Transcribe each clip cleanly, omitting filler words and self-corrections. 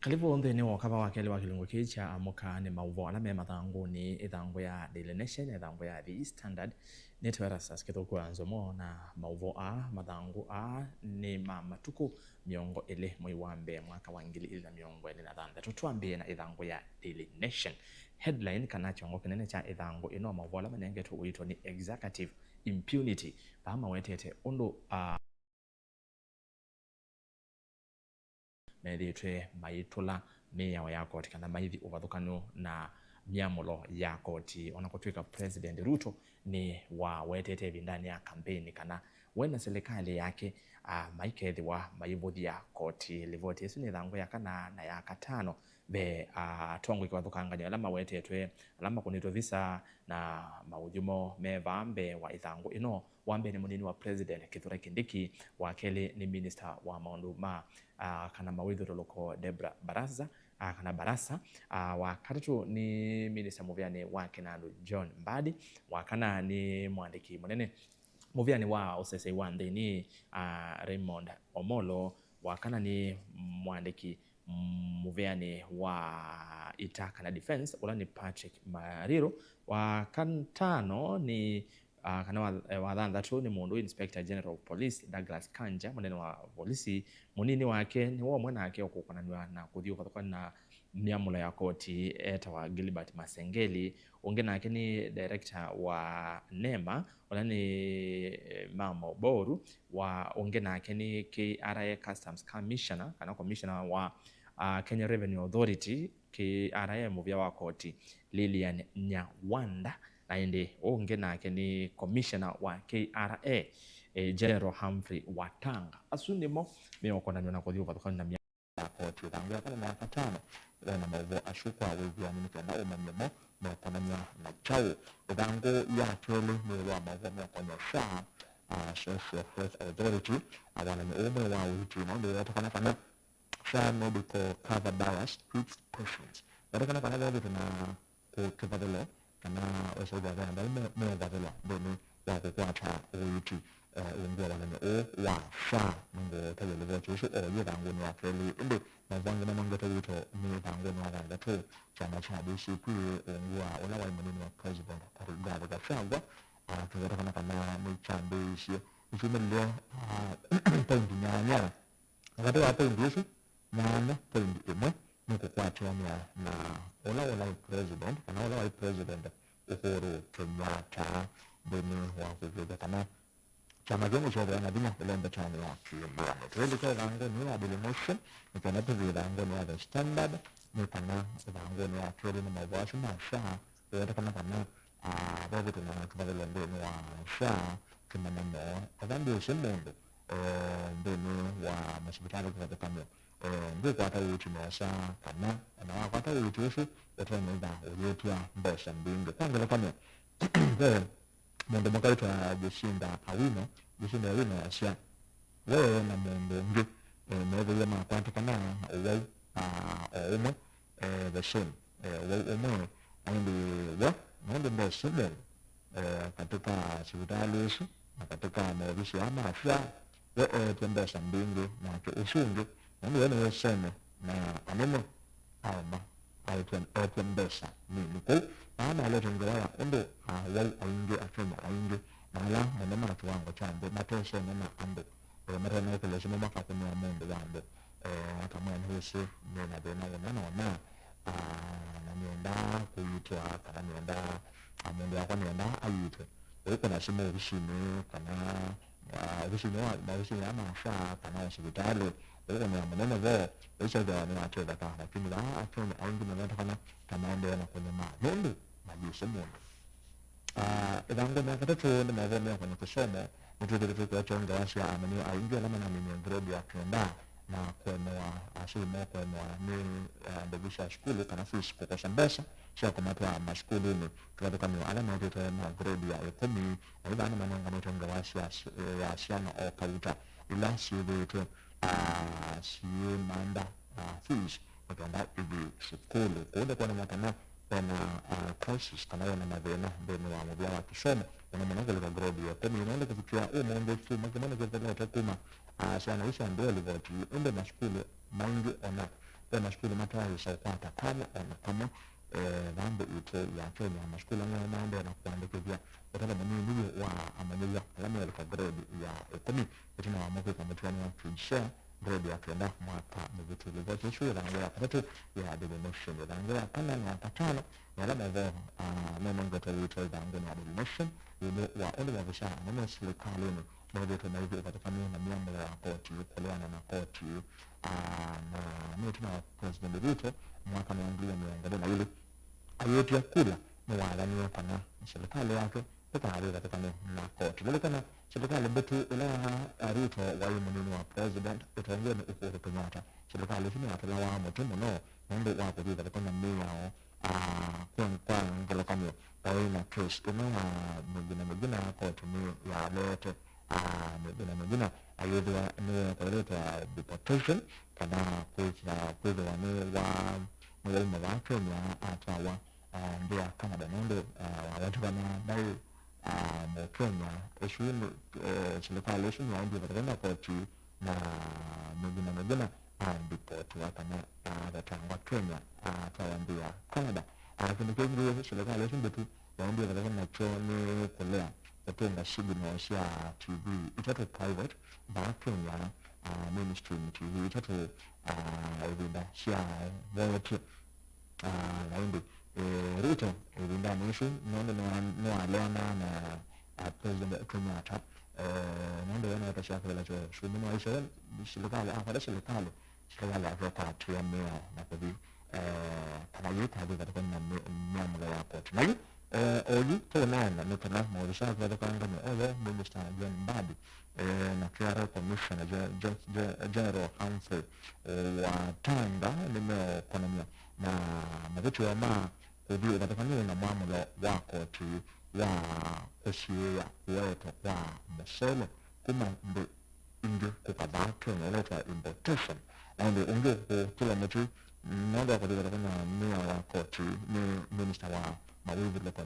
Karibu onthini wa kaba wa keli wa kilungu kicha amuka ni mauvo ala me mathangu ni ithangu ya Daily Nation, ithangu ya The Standard netwera saskitho kwa nzomo na mauvo a mathangu a ni matuku miongo ile mwei wa mbere mwaka wa 2026 tutwambie na ithangu ya Daily Nation. Headline kana chongo kinene cha ithangu ino mauvo ala manengeto uitwa ni executive impunity pama wetete undu methitwe maitula miyao ya koti kana maithi uvathukanu na miamulo ya koti ona kutwika President Ruto ni wa wetete vindani ya kampeni kana wena serikali yake maikethiwa maivuthia koti livoti yesu ni thangu ya kana na ya katano be tongo ikiwathukangania alama wetetwe alama kunitwa visa na maudhumo mevambe wa ithangu ino wambe ni munini wa President Kithure Kindiki wa keli ni Minister wa maundu ma kana mawitho loko Debra Barasa kana Barasa wa katatu ni Minister Muvyani wa Kinandu John Mbadi wa kana ni mwandiki munene Muvyani wa usese wa ndini Raymond Omolo wa kana ni mwandiki Muvyani wa Itaka na Defense ula ni Patrick Mariro wa kantano ni kana wa thanthatu ni mundu Inspector General of Police Douglas Kanja munene wa polisi munini wake ni wo mwana wake okukonanwa na kuthio kathokana na miamulo ya koti wa Gilbert Masengeli unge nake ni director wa NEMA wala ni Mamo Boru wa unge nake ni KRA Customs Commissioner kana commissioner wa Kenya Revenue Authority KRA muvya wa koti Lilian Nyawanda na indi unge nake ni commissioner wa KRA General Humphrey Watanga asunimo meokonanwa na kuthio kathokana na ya koti thangu kana na katano na mauvo ashukwa wivya nimikenda umanyemo meokonanwa na chau thangu ya keli mewa mauvo meokonyesha Social Health Authority awana ni ume wa uitino ndio yatakana kana sha medical cover bias treats patients yatakana kana vile tuna kukivadilo kana osoja vanda meovadilo mbeni ya kukwata uiti unguwa wana ni wa sha mungu tayele vya chusu ye thangu ni wakeli indi na zangu na mangeta wito ni thangu ni wakanda tu chama cha DCP unguwa ula wa imanini wa President Rigathi Gachagua tunatakana kana ni chambisi usumelio pointi nyanya wakati wa pointi yesu nyanya pointi imwe ni kukwatiania na ula wa President kana ula wa President Uhuru Kenyatta mbeni wa kuviga kana chama jongo chobe na binya kulembe chani wa kimbia twende kwa thangu ni wa Daily Nation ni kana tuvi thangu ni wa The Standard ni kana thangu ni wa keli na mawashu na sha twende kana babu tuna kibadala mbeni wa sha kama namo adambi usimundu mbeni wa masibitali kwa kamyo ndio kwa uti na sha kana na kwa uti yesu yote nenda yetu mbosha mbingo kwanza kamyo mundu makaitwa Jacinda Awino yasya wewe na mundu ngi mweze makwante kana uwe umwe the same umwe andi we mundu mbosha katika hospitali yesu na katika maofisi ya maafya twembesa mbingi na usungi ndio wewe sema na anemo ama twembesa ni ko ana leo ngara ndo wal ainge atema ainge nala mwana na tuwango chambe matosha na ambo mara na kile shimo maka kwa mundu wambo kama nhusu na bena na nienda kuitwa kana nienda mundu wako nienda ayitwe uko na shimo vishini kana vishini wa vishini ama sha kana hospitali uko na maneno vao hicho ndio ni watu wa kana lakini atema ainge na kana kama ndio na kwenye mundu majisho mundu thangu na katatu ni mavome kwenye kusoma mtutu kwa chonga wasi amani aingia lama na mimi ndrobi ya kwenda na kwenwa asili kwenwa ni ndobisha shule kana fish kwa shambesha sio kama kwa mashule ni kwa kama alama ndio na ndrobi ya 10 na bana mananga na chonga wasi ya shana au kauta ila shule tu si manda fish kwa ndio hivi shule kwa na na crisis kana yana mavena mbele wa mabia wa kisoma na mwanangu kwa grade ya kama unaenda kufikia mungu tu mwana kwa tena kuma sana isha ndio livoti ende na shule maingi ona mashukuru matayari saukwata kama kama mambo ito ya Kenya mashukuru mambo na kuandikia kutaka mimi wa amanyia alama ya grade ya 10 itina wa mwaka kama tuani wa kushare grade ya kwenda mwaka mvitu livote shule rangi ya tatu ya denomination rangi ya pana na patano ya labda za mema ngata vitu za denomination wa ole wa visha mimi serikali ni moja tu na hivyo katika na miambo ya koti kuelewana na koti na mimi tuna president Ruto mwaka mwingine na ile ayotia kula mwadhani kana serikali yake tayari katika na koti vile kana serikali betu ila Ruto wa mnini wa president utaongea na Uhuru Kenyatta serikali hii inatolewa moto mno ndio wako hivi katika mimi yao kwa ngelo kama na case mwingine koti ni ya lete mwingine ayodwa ni kuleta deportation kana kwa ni wa mwalimu wa Kenya atawa ndio Canada ndio watu kama dai Kenya ishirini serikali ishirini ndio katika koti na mwingine deport watu na Kenya atawaambia Canada lakini kwa hivyo serikali ishirini tu ndio katika choni kulea kutenga signal ya TV itatu private ba Kenya mainstream TV itatu ibinda shia vote naindi Ruto ibinda nishu no alena na president Kenyatta ndio yana tashaka la shumi no aisha serikali afada serikali kwa tuamea na kwa kama yote hadi katika mambo ya koti na oji tena na tena mwisho kwa kanga ni Minister John Mbadi na Kara Commissioner General Counsel wa Tanga nimekonomia na mwetu wa ndio katika na mambo ya koti ya eshia wetu kwa msele kuma ndio ndio kwa baadhi na leta importation ndio ndio kila mtu ndio katika na wa koti ni Minister wa mawizi la kwa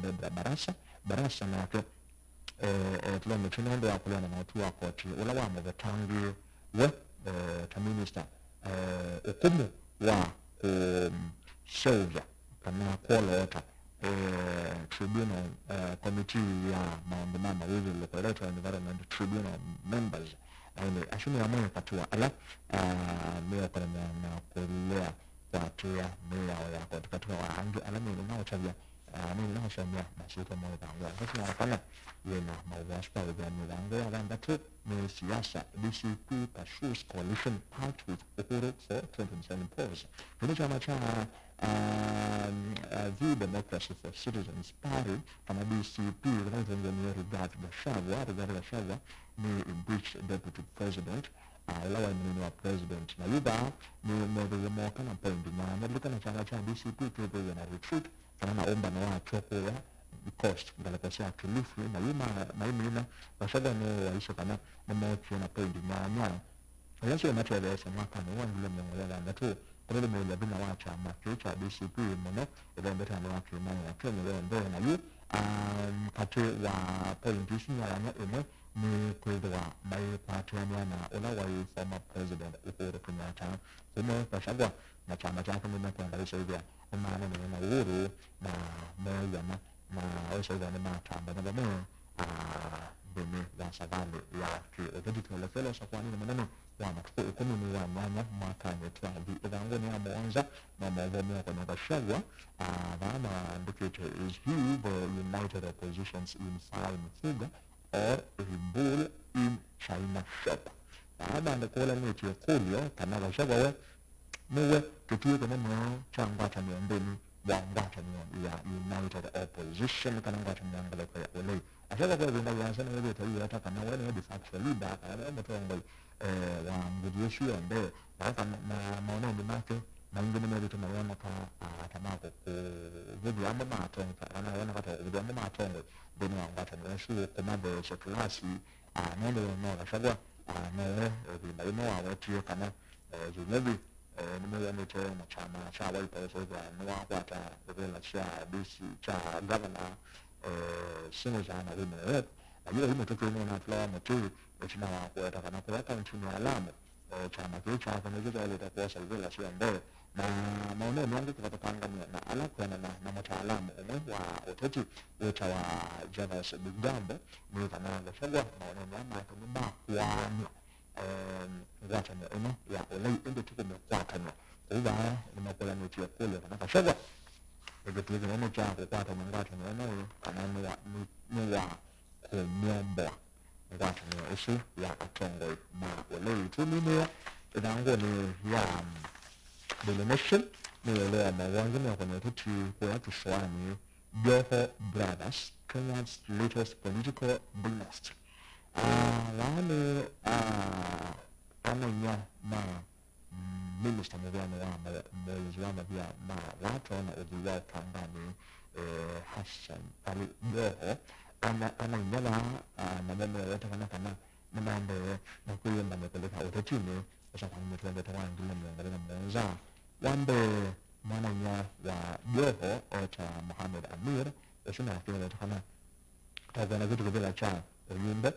barasa na yake tulome tunaomba ya kulana na watu wa koti ula wa mwatangi we minister ukumu wa soldier kana kuolota tribunal committee ya maandamano mawizi la kwa environment tribunal members ashuni ya mwenye katua ala mea kwa na kulea kwa tuya mea ya kwa katua wa angi alami nao chavya mimi na shamia mashirika moja kwa sasa hapana yena mawashpa wa milango ya tu ni siasa DCP pursues coalition pact with Uhuru for 2027 polls ni chama cha the Democracy for Citizens Party kama DCP Tanzania regard Gachagua ni impeached deputy president lawa ni wa president na yuba ni mmoja mmoja na point na ndio chama cha DCP kwa na retreat kana omba na watu kwa cost ngalakosha kilifu na yuma na yima washaga no waisha kana mmoja na point na nya yasho macho ya mwaka na wani ile mmoja na tu kwa mmoja bila wacha makicha DCP mmoja ile mbeta na watu na Kenya ndio na yu kati wa politician ya ene ni kwa mai party na ona wa former president Uhuru Kenyatta sema washaga na chama chake mimi kuangalia hivi maana ni na Uhuru na moja na osho ni matamba na mimi deni la savali ya kidigital fela safani na nani ya matuko kumi ni wa mama mwaka wetu hadi idango ni ameanza na mwanzo kwa Gachagua bana indicator is he the united oppositions in Mfuga or a bull in China shop baada ya kuona ni kulio kana Gachagua niwe kitu kama changa cha miondoni ngata ni ya united opposition kana ngata mwangalia kwa wale ashaka kwa ndio ya sana ile tawi hata kama wale ni de facto leader ana tongo wa ngudishu ndio hata na maono ni make na ngine mimi tunaona kama kwa video ama matongo anaona kata video ama matongo ndio ngata ni shule kama de class ndio no ashaka na ndio wa watu kana zulebi nimeanza na chama cha Wiper sasa ni wapata vile cha DC cha governor sina sana vile hiyo imetokea na flama tu tunawa kwa kana kwa nchini alama chama hicho hapa ndio ile itakuwa sasa vile sio ndio na maono yangu katika Tanzania na alakuana na mtaalamu umwe wa uteti utawa Jonas Bigambo ni kananga shagwa maono yama tumba kwani gatano eno ya olai ende tuko mkwatano uba nimakola noti ya kule kana shagwa ege tuweze neno cha kwatano ngatano eno kana ni wa kumyomba ngatano isu ya atongo ma olai tumine idango ni ya denomination ni leo na wangu na kuna tuti kwa tuswani Joho Brothers Kenya's latest political blast wale ananya na minister mwana wa pia na watu wana udiwa kambani Hassan Ali Joho ananya na mama yote kana mambo na kuyenda mepeleka utotini sasa kwa mtende tawandi na mwanza wambe mwananya wa Joho ota Mohamed Amir sina kile kana tazana vitu bila cha yumbe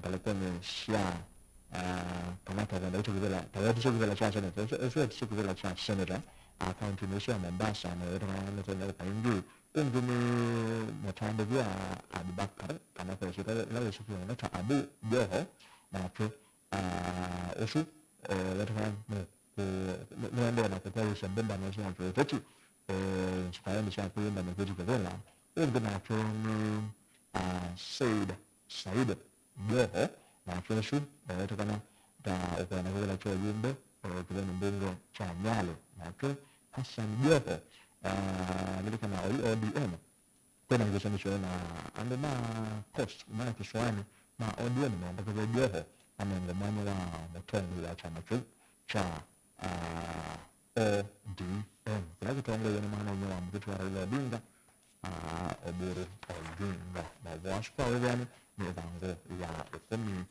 kalikuwa ni shia kama tazana vitu bila cha sana sio vitu bila cha senator account ni shia Mombasa na yote na kaingi ngumi mtambo vya Abubakar kama kwa shida la sio na ta Abu Joho na kwa usu yote ndio na kwa shambamba na sio kwa tatu sikaenda nishakwenda na vitu kadhaa ndio na kwa Said Joho na kesho kutokana na vile cha jumbe kwa mbunge cha Nyale na kwa Hassan Joho nilikuwa na ODM kuna ngosho na andema cost na kiswani na ODM na ndio Joho anaendelea na mtendo ya chama cha ODM kuna kitongo na maana ya mtu wa Raila Odinga Oburu Odinga na washukua wezani ni dhango ya ukumi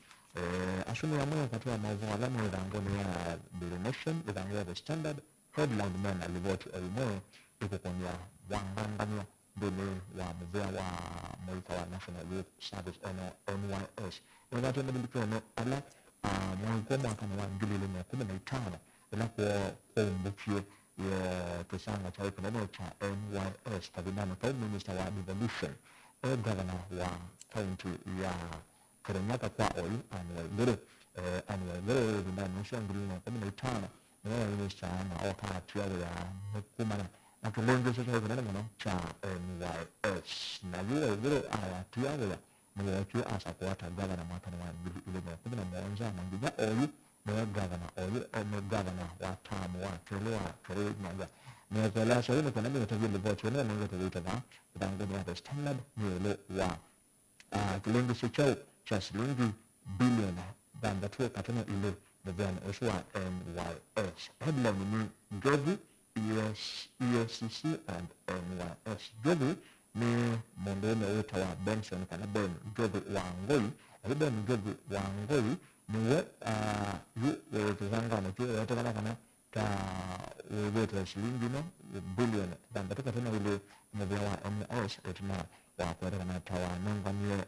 asumi ya mwe katua mawazo alamu ni dhango ni ya The Nation ni dhango ya The Standard headline man alivoti elmo iko kwenye wangangania dini ya mzea wa mwika wa National Youth Service NYS wakati wame dilikuwa ala mwikoba kama wa ngili lima 15 ila kwa mbukio ya kisanga cha ekonomi cha NYS kabinano Prime Minister wa Devolution Governor wa county ya Kirinyaga kwa oyu annual lero ndani shangili na 15 na minister na opati ya mkumana na kilengo cha ekonomi cha NYS na lero ayatiya mwaki asa kwa Governor mwaka wa 2011 na ngija oyu Governor wa tamu wa Kenya na zala shauri na kana mimi vile vote na ndio tuliita na ndio ya Standard ni wa kilengo cha shilingi bilioni banda tu katana ile ndio oswa NYS headline ni Govi ESCC and NYS Govi ni mondone wote wa Benson kana Ben Govi wa Ngoi Ben Govi wa Ngoi niwe tuzanga na kile yote kana ka wewe shilingi no bilioni banda tu katana ile ndio wa NYS etuna wa kwa kana tawa nanganie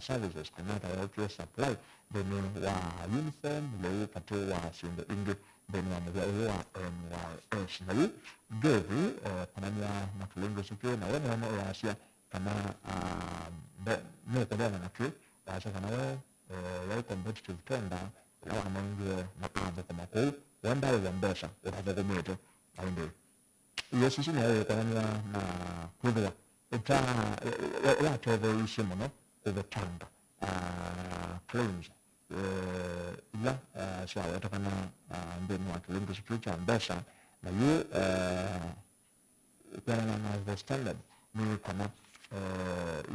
services kana tawa supply then wa uniform leo katoa shindo ingi then wa NYS na hiyo Govi kana na kilengo sikio na wewe na Asia kana ndio kwa na kile Asia kana wewe competitive tender la mangue na kaza kama kwa wanda ya mbesha utapata mito ndio hiyo sisi ni kana na kudra ita ya teve ishimo no the tender claims ila sio atakana ndio wa kilengo sikio cha mbesha na hiyo kana na the standard ni kana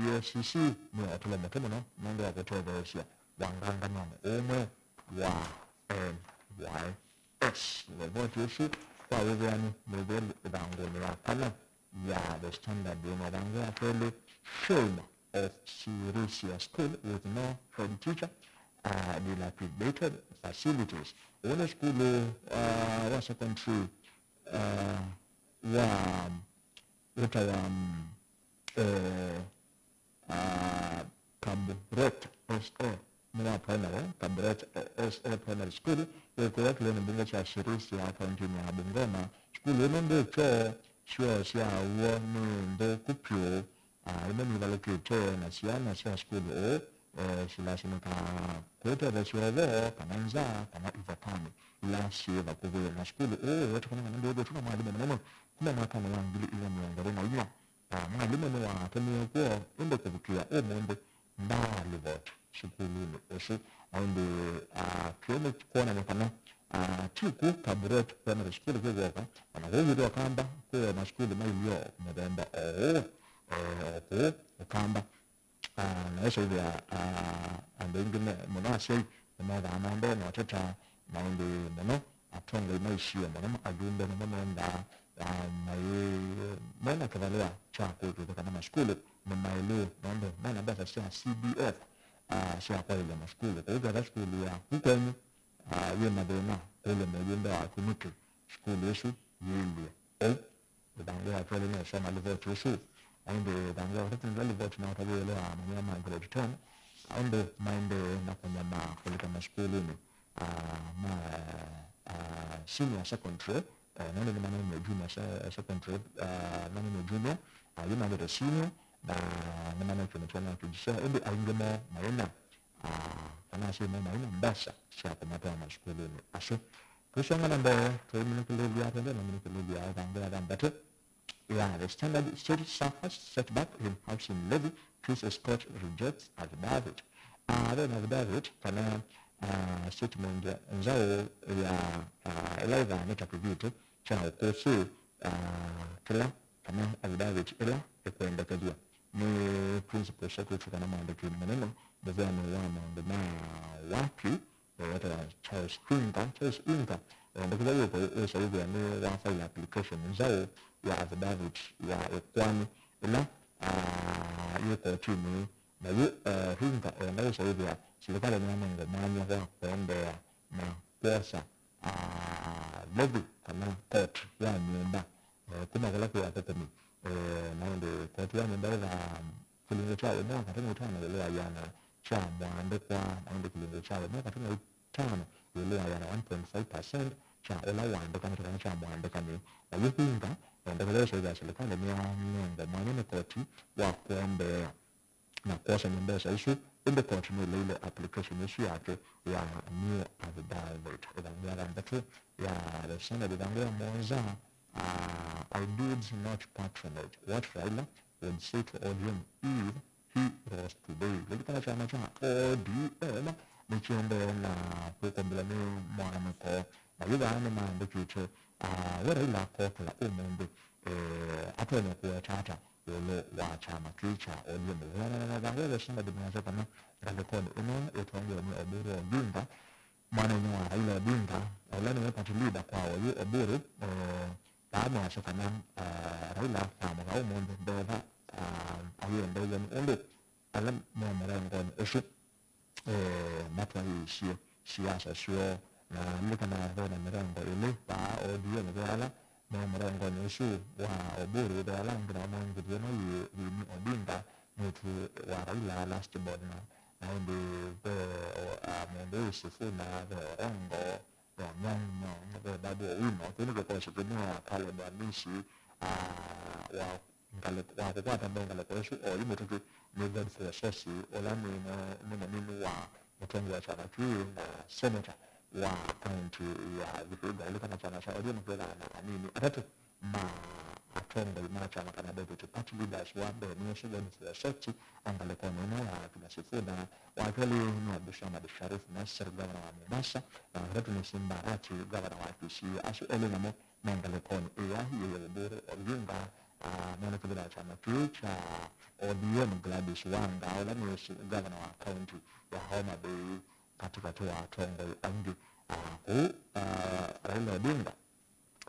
ESCC ni atula matemo no mambo ya kutoa hiyo wanganga nane umwe wa NYS vote issue kwa hivyo yani mbele dango ni wakala ya The Standard ni dango ya pele shame of Sirisia School with no head teacher dilapidated facilities one school wa secondary Kaburet SA mwa primary Kabaret primary school kwa kile mbunge cha shirisi ya kaunti ya Bungoma school ino cho sure sia wo ndo kupyo ime ni vale kito na sia school sila ka kwetu da sure kananza kama ivatani la shiva kuvuya na school watu kana ndio tuna mwalimu maneno kuna mwaka na ngili ile miongoni mwa hiyo mwalimu ni wa tani kwa ndo kuvukia mwende mbali vote shukulu osu ande kile kona nekana tuku Kabaret primary school kwa anawezo kamba kwa na school mailio mabenda kamba na hiyo ya ande ingine mnashe na amande na tata na inde mno atonga maishia mno ajumbe mno nda maana kadhalika chako kutoka na shule na maeleo ndio maana basi sio CBF sio kwa ile mashule kwa hiyo shule ya huko hiyo madena ile mjumbe wa kumiki shule yetu yeye ndio pale na sema level 2 ndio ndio wakati ndio level na watu wale wa mama grade 10 ndio maende na kwa kuleta mashule ni senior secondary nani ni maneno junior secondary nani ni junior yuna ndio senior na maneno tunataka kujisha ndio aingema maana kana sema maana mbasha shaka mata mashule aso kusanga namba tuminukule ya tende na minukule ya tanga better the standard study surface setback in housing levy cases court rejects affidavit affidavit kana statement nzao ya elaiva nitakuvitu cha kuhusu kila kama affidavit ila kwenda kujua ni principal secretary kana maandiko maneno bazana wana na wapi wata Charles Inga ndio hiyo sababu ya ni file application nzao ya affidavit ya kwani ila hiyo timu na hiyo Inga ndio sababu ya serikali na maana ya kwenda na pesa levy kama court ya nyumba kuna kala kwa tatami na ndio court ya nyumba ya kulinga cha ndio katana utana ile yana cha mwande kwa ndio kulinga cha ndio katana utana ile yana 1.5% cha ile wande kama tutana cha mwande kama na hiyo Inga ndio kala sasa serikali ni nyumba maana court wa kwenda na kosa nyembesha issue in the court ile application issue yake ya new affidavit ndio ndio ya the standard ndio moja I did not patronage what Raila would say to ODM if he was today lakini chama cha ODM nichombe na kukombela ni mwana mko na yule ana mambo kitu Raila kwa la umende atone kwa tata ile wa chama kicha ODM na ndio sema dunia kama rekodi ino itaongea ni Oburu Odinga mwana wa Raila Odinga wale ni party leader kwa hiyo Oburu baada ya shakana Raila kama au mundo ndoa hiyo ndio alam mwanangu esho mata hii siasa sio na nika na hona mirango ile ba ODM ndio mwanangu ni esho wa Oburu ndio alam ndio mwanangu ndio ni Odinga mtu wa Raila last board na ndio mwendo sifuna ongo ya nyanya ndio bado uno kwa sababu pale mwandishi wa ngale kwa tambenga la kesho ile mtu ni ndio sasa wala ni wa mtongo wa chama na senator wa county ya Vihiga ile kama chama cha ODM kwa na nini atatu atonga na chama kana deputy party leaders wa ni shida ni sasa angale kwa neno ya tunasifuna wa kweli ni Abdulshamad Sharif Nasser gavana wa Mombasa na hata ni Simbarati gavana wa Kisii asu ele na mangale kwa ya hiyo ndio Odinga mwana kile chama cha ODM Gladys Wanga wala ni gavana wa county ya Homa Bay katika tu atonga angi Raila Odinga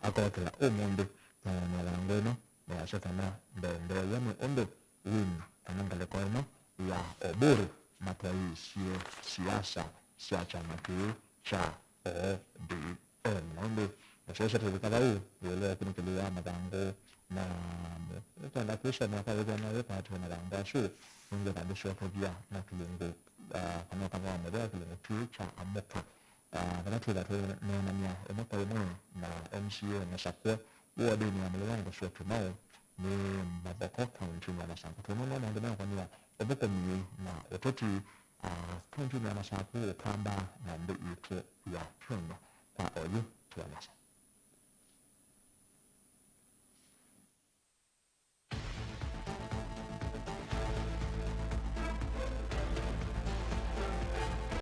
akawakila umundu na langeno na shakana ndio yani ondo win anangale kwa ino ya Oburu mataisi siasa chama cha ODM ndio sasa tulikala ile kunikele madango na tanda kisha na kale na pata na langa shu ndio ndio kwa pia na kilengo kama kama mbele kile tucha ambapo kana tuza na nia ambapo na MCA na shakwe wodi ni amelewanga kwa short now ni mabako county na shakwe tunaona ndio kwa nia ambapo ni na watoto county na shakwe kamba na ndio ya Kenya kwa oyo tuanasha